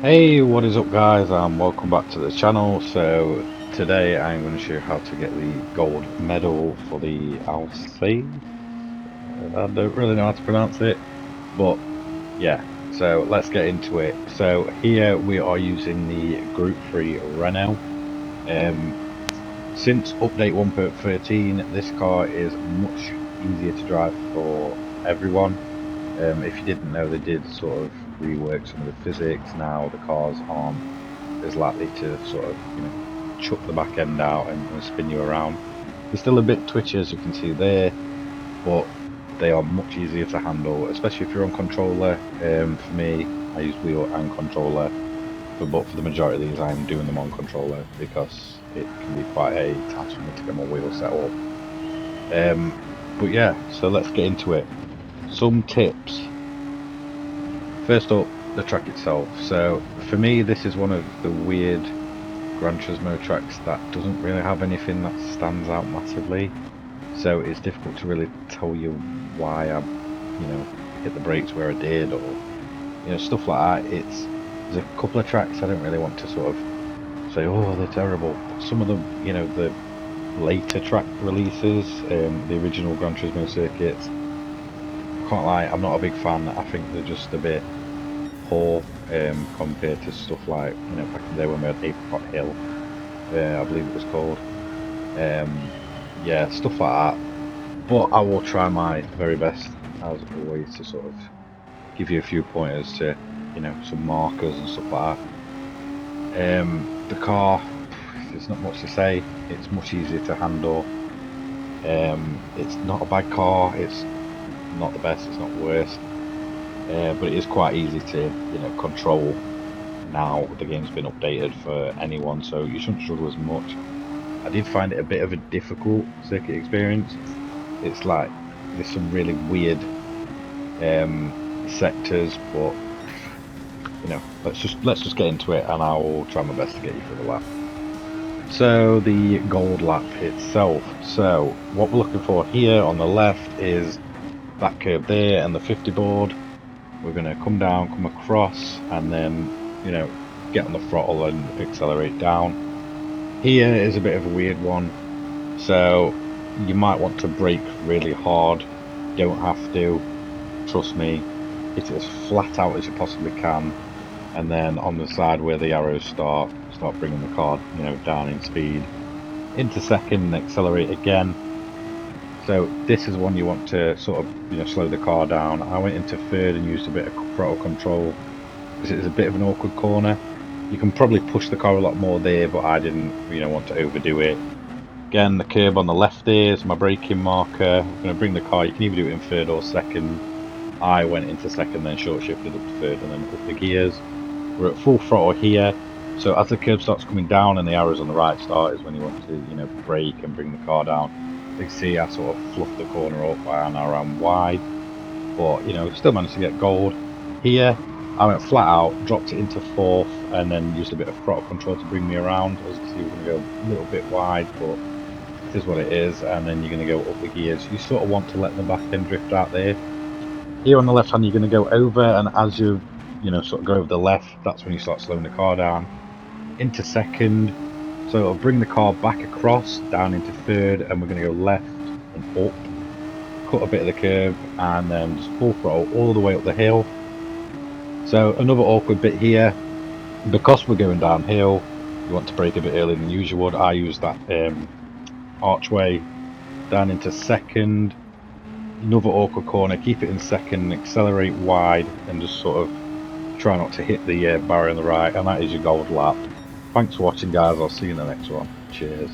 Hey, what is up guys, and welcome back to the channel. So today I'm going to show you how to get the gold medal for the Alsace. I don't really know how to pronounce it, but yeah, so let's get into it. So here we are using the Group 3 Renault. Um, since update 1.13, this car is much easier to drive for everyone. If you didn't know, they did sort of rework some of the physics. Now the cars aren't is likely to sort of, chuck the back end out and spin you around. They're still a bit twitchy, as you can see there, but they are much easier to handle, especially if you're on controller. For me, I use wheel and controller, but for the majority of these, I'm doing them on controller because it can be quite a task for me to get my wheel set up. But yeah, so let's get into it. Some tips. First up, the track itself. So for me, this is one of the weird Gran Turismo tracks that doesn't really have anything that stands out massively, so it's difficult to really tell you why I, hit the brakes where I did, or stuff like that. There's a couple of tracks I don't really want to sort of say, oh, they're terrible. But some of them, the later track releases, the original Gran Turismo circuits, I can't lie, I'm not a big fan. I think they're just a bit poor compared to stuff like back in the day when we had Apricot Hill, I believe it was called. Yeah, stuff like that. But I will try my very best, as always, to sort of give you a few pointers to, some markers and stuff like that. The car, there's not much to say. It's much easier to handle. It's not a bad car. It's not the best. It's not worst. But it is quite easy to, control. Now the game's been updated for anyone, so you shouldn't struggle as much. I did find it a bit of a difficult circuit experience. It's like there's some really weird sectors, but let's just get into it, and I will try my best to get you through the lap. So the gold lap itself. So what we're looking for here on the left is that curve there and the 50 board. We're going to come down, come across, and then get on the throttle and accelerate down. Here is a bit of a weird one, so you might want to brake really hard. Don't have to, trust me. Hit it as flat out as you possibly can, and then on the side where the arrows start bringing the car down in speed into second and accelerate again. So this is one you want to sort of slow the car down. I went into third and used a bit of throttle control because it is a bit of an awkward corner. You can probably push the car a lot more there, but I didn't want to overdo it. Again, the curb on the left there is my braking marker. I'm going to bring the car, you can either do it in third or second. I went into second, then short shifted up to third and then up the gears. We're at full throttle here, so as the curb starts coming down and the arrows on the right start is when you want to brake and bring the car down. You can see I sort of fluffed the corner up and I ran wide, but still managed to get gold. Here I went flat out, dropped it into fourth, and then used a bit of throttle control to bring me around. As you can see, we're going to go a little bit wide, but it is what it is. And then you're going to go up the gears. You sort of want to let the back end drift out there. Here on the left hand, you're going to go over, and as you sort of go over the left, that's when you start slowing the car down into second. So it'll bring the car back across, down into third, and we're going to go left and up, cut a bit of the curb, and then just full throttle all the way up the hill. So another awkward bit here, because we're going downhill, you want to brake a bit earlier than usual would. I use that archway down into second. Another awkward corner, keep it in second, accelerate wide, and just sort of try not to hit the barrier on the right, and that is your gold lap. Thanks for watching guys, I'll see you in the next one. Cheers.